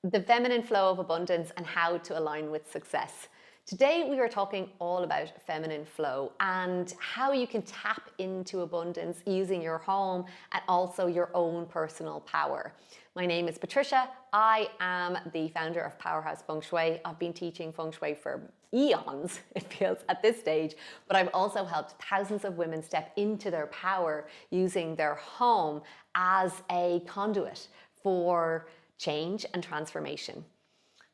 the feminine flow of abundance and how to align with success. Today we are talking all about feminine flow and how you can tap into abundance using your home and also your own personal power. My name is Patricia. I am the founder of Powerhouse Feng Shui. I've been teaching Feng Shui for eons, it feels, at this stage, but I've also helped thousands of women step into their power using their home as a conduit for change and transformation.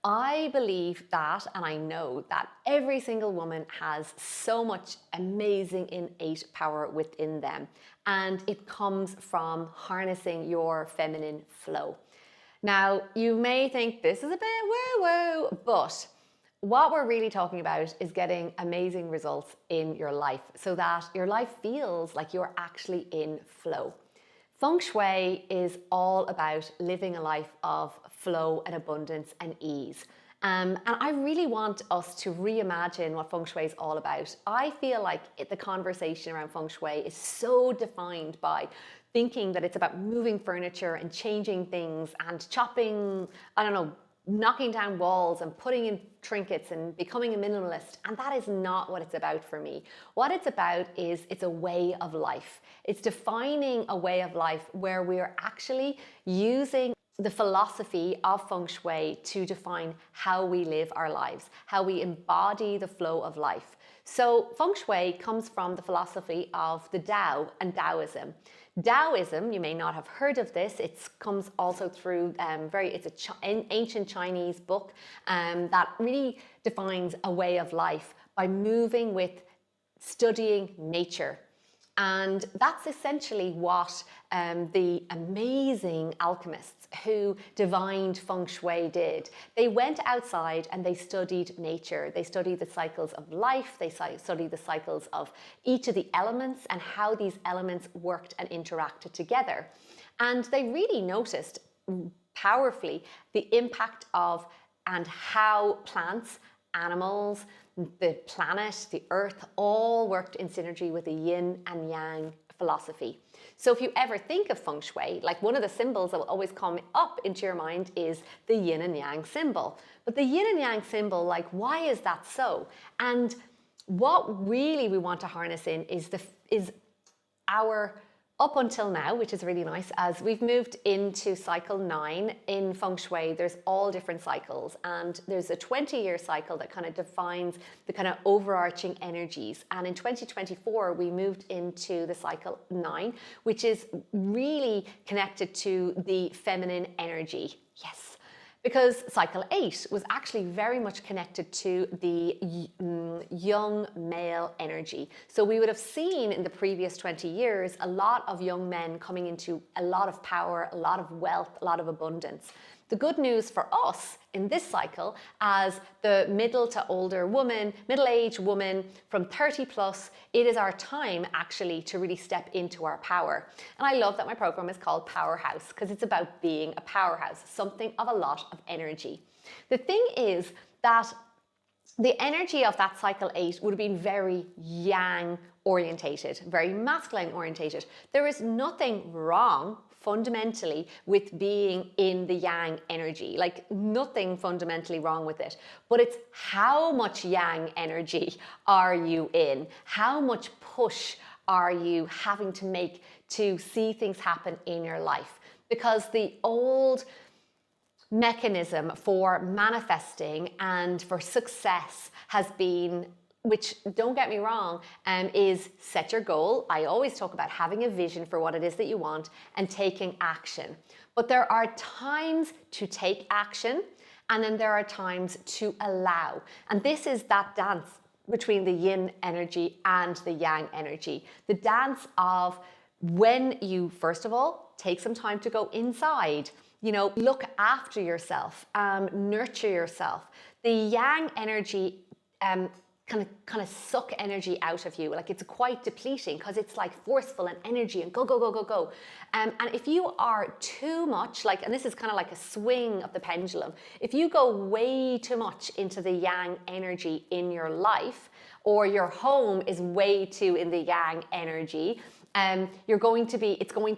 I believe that, and I know that every single woman has so much amazing innate power within them, and it comes from harnessing your feminine flow. Now, you may think this is a bit woo-woo, but what we're really talking about is getting amazing results in your life so that your life feels like you're actually in flow. Feng Shui is all about living a life of flow and abundance and ease. And I really want us to reimagine what Feng Shui is all about. I feel like the conversation around Feng Shui is so defined by thinking that it's about moving furniture and changing things and chopping, knocking down walls and putting in trinkets and becoming a minimalist. And that is not what it's about for me. What it's about is it's a way of life. It's defining a way of life where we're actually using the philosophy of Feng Shui to define how we live our lives, how we embody the flow of life. So Feng Shui comes from the philosophy of the Tao and Taoism. Taoism, you may not have heard of this, it comes also through it's an ancient Chinese book that really defines a way of life by moving with studying nature. And that's essentially what the amazing alchemists who divined Feng Shui did. They went outside and they studied nature. They studied the cycles of life. They studied the cycles of each of the elements and how these elements worked and interacted together. And they really noticed powerfully the impact of and how plants, animals, the planet, the earth, all worked in synergy with the Yin and Yang philosophy. So if you ever think of Feng Shui, like one of the symbols that will always come up into your mind is the Yin and Yang symbol. But the Yin and Yang symbol, like, why is that so? And what really we want to harness in is our up until now, which is really nice, as we've moved into cycle 9 in Feng Shui, there's all different cycles, and there's a 20-year cycle that kind of defines the kind of overarching energies. And in 2024, we moved into the cycle 9, which is really connected to the feminine energy. Yes. Because cycle 8 was actually very much connected to the young male energy. So we would have seen in the previous 20 years a lot of young men coming into a lot of power, a lot of wealth, a lot of abundance. The good news for us in this cycle, as the middle to older woman, middle-aged woman from 30 plus, it is our time actually to really step into our power. And I love that my program is called Powerhouse because it's about being a powerhouse, something of a lot of energy. The thing is that the energy of that cycle 8 would have been very yang orientated, very masculine orientated. There is nothing wrong fundamentally with being in the yang energy, like nothing fundamentally wrong with it, but it's how much yang energy are you in? How much push are you having to make to see things happen in your life? Because the old mechanism for manifesting and for success has been, which, don't get me wrong, is set your goal. I always talk about having a vision for what it is that you want and taking action. But there are times to take action, and then there are times to allow. And this is that dance between the yin energy and the yang energy. The dance of when you, first of all, take some time to go inside, look after yourself, nurture yourself. The yang energy kind of suck energy out of you. Like, it's quite depleting because it's like forceful and energy and go, go, go, go, go. And if you are too much, like, and this is kind of like a swing of the pendulum, if you go way too much into the yang energy in your life, or your home is way too in the yang energy, it's going to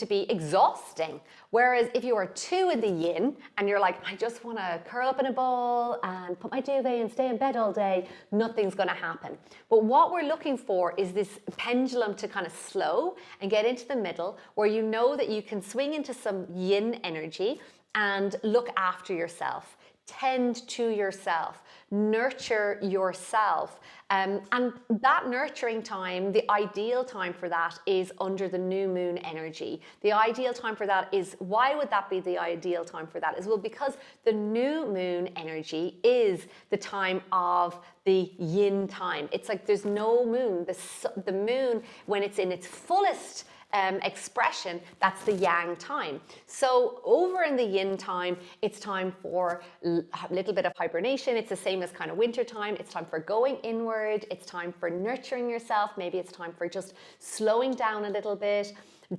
be exhausting. Whereas if you are 2 in the yin and you're like, I just want to curl up in a ball and put my duvet and stay in bed all day, nothing's going to happen. But what we're looking for is this pendulum to kind of slow and get into the middle, where you know that you can swing into some yin energy and look after yourself. Tend to yourself, nurture yourself. And that nurturing time, the ideal time for that is under the new moon energy. The ideal time for that is, why would that be the ideal time for that? Is, well, because the new moon energy is the time of the yin time. It's like there's no moon. The moon, when it's in its fullest expression, that's the yang time. So over in the yin time, it's time for a little bit of hibernation. It's the same as kind of winter time. It's time for going inward. It's time for nurturing yourself. Maybe it's time for just slowing down a little bit.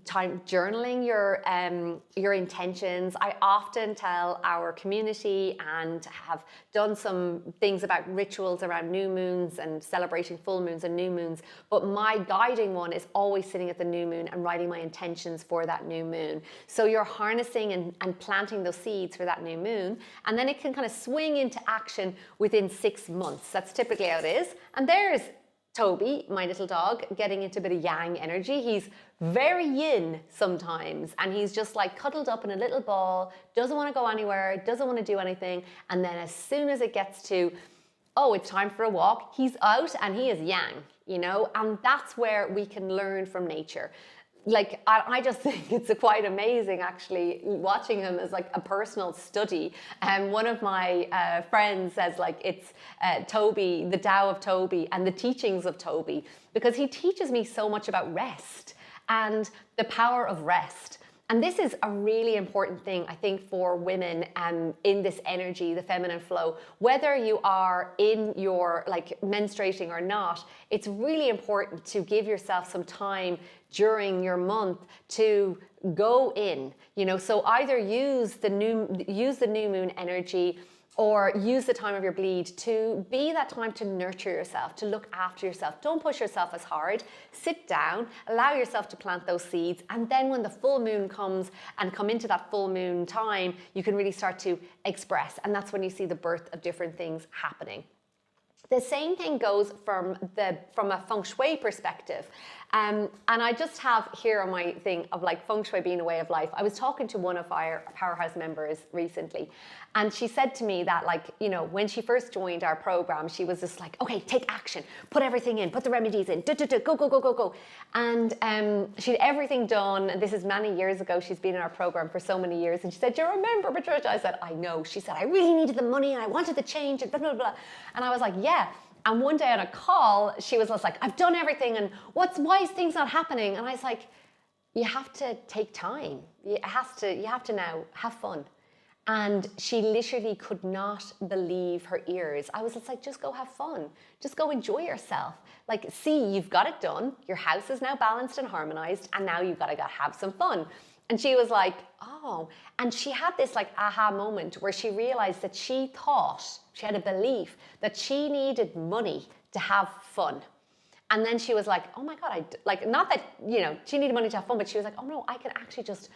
Time journaling your intentions. I often tell our community, and have done some things about rituals around new moons and celebrating full moons and new moons, but my guiding one is always sitting at the new moon and writing my intentions for that new moon. So you're harnessing and planting those seeds for that new moon, and then it can kind of swing into action within 6 months. That's typically how it is. And there's Toby, my little dog, getting into a bit of yang energy. He's very yin sometimes, and he's just like cuddled up in a little ball, doesn't want to go anywhere, doesn't want to do anything. And then as soon as it gets to, oh, it's time for a walk, he's out and he is yang, you know? And that's where we can learn from nature. Like, I just think it's quite amazing, actually, watching him as like a personal study. And one of my friends says, like, it's Toby, the Tao of Toby and the teachings of Toby, because he teaches me so much about rest and the power of rest. And this is a really important thing, I think, for women in this energy, the feminine flow. Whether you are in your, like, menstruating or not, it's really important to give yourself some time during your month to go in, you know. So either use the new moon energy, or use the time of your bleed to be that time to nurture yourself, to look after yourself. Don't push yourself as hard. Sit down, allow yourself to plant those seeds, and then when the full moon comes and come into that full moon time, you can really start to express, and that's when you see the birth of different things happening. The same thing goes from a feng shui perspective. And I just have here on my thing of like feng shui being a way of life. I was talking to one of our Powerhouse members recently, and she said to me that, like, you know, when she first joined our program, she was just like, okay, take action, put everything in, put the remedies in, go. And she had everything done. This is many years ago. She's been in our program for so many years. And she said, do you remember, Patricia? I said, I know. She said, I really needed the money and I wanted the change and blah, blah, blah. And I was like, yeah. And one day on a call, she was just like, I've done everything and why is things not happening? And I was like, you have to take time. You have to now have fun. And she literally could not believe her ears. I was just like, just go have fun. Just go enjoy yourself. Like, see, you've got it done. Your house is now balanced and harmonized, and now you've got to have some fun. And she was like, oh. And she had this like aha moment where she realized that she thought, she had a belief that she needed money to have fun. And then she was like, oh my God, not that, you know, she needed money to have fun, but she was like, oh no, I can actually just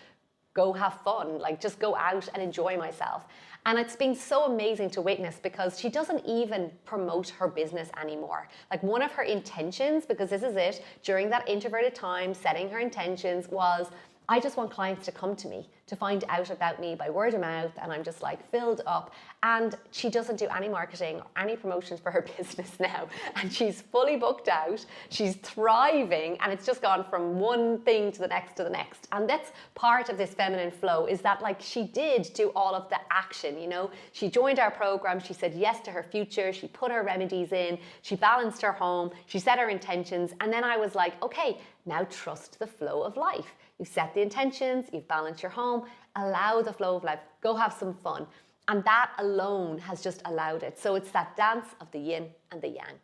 go have fun, like just go out and enjoy myself. And it's been so amazing to witness, because she doesn't even promote her business anymore. Like, one of her intentions, because this is it, during that introverted time, setting her intentions was, I just want clients to come to me, to find out about me by word of mouth, and I'm just like filled up. And she doesn't do any marketing or any promotions for her business now. And she's fully booked out, she's thriving, and it's just gone from one thing to the next to the next. And that's part of this feminine flow, is that, like, she did do all of the action, you know. She joined our program, she said yes to her future, she put her remedies in, she balanced her home, she set her intentions, and then I was like, okay, now trust the flow of life. You've set the intentions, you've balanced your home, allow the flow of life, go have some fun. And that alone has just allowed it. So it's that dance of the yin and the yang.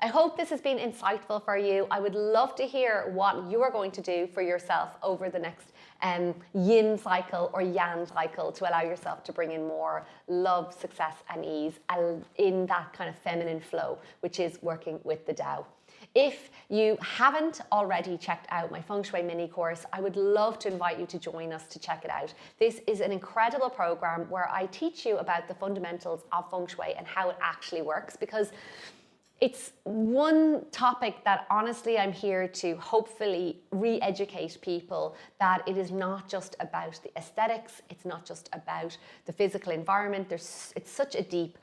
I hope this has been insightful for you. I would love to hear what you are going to do for yourself over the next yin cycle or yang cycle to allow yourself to bring in more love, success, and ease in that kind of feminine flow, which is working with the Tao. If you haven't already checked out my Feng Shui mini course, I would love to invite you to join us to check it out. This is an incredible program where I teach you about the fundamentals of Feng Shui and how it actually works, because it's one topic that honestly I'm here to hopefully re-educate people that it is not just about the aesthetics, it's not just about the physical environment. It's such a deep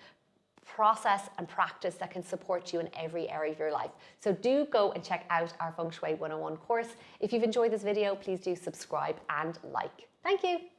process and practice that can support you in every area of your life. So do go and check out our Feng Shui 101 course. If you've enjoyed this video, please do subscribe and like. Thank you.